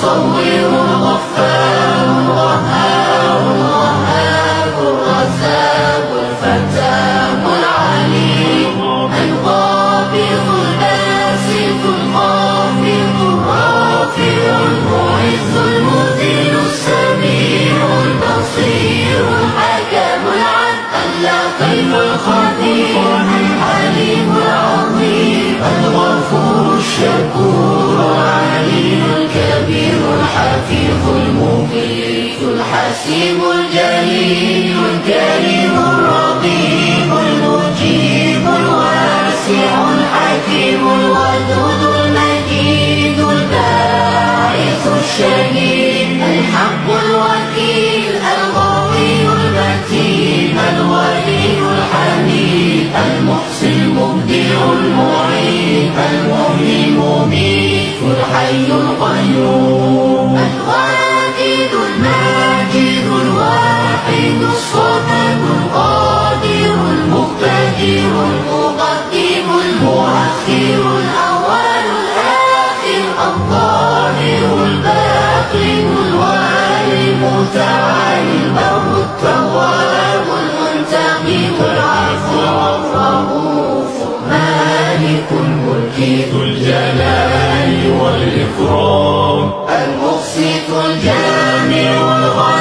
المصور الغفار الوهاب الوهاب الرزاق الفتاح العليم القابض الباسط الخافض الرافع المعز المذل السميع البصير الحكم العدل اللطيف الخبير الحليم العظيم الغفور الشكور العليم الكبير الحفيظ المقيت الحسيب الجليل الكريم الرقيب المجيب الواسع الحكيم الودود المجيد الباعث الشهيد الحق الوكيل القوي المتين الولي الحميد المحسن المبدع المعيد المحيي المميت الحي القيوم الواجد الماجد الواحد الصمد القادر المقتدر المقدم المؤخر الأول الآخر الظاهر الباطن الوالي المتعالي البر التواب المنتقم العفو الرؤوف مالك الملك ذو الجلال والإكرام المقسط الجامع الغني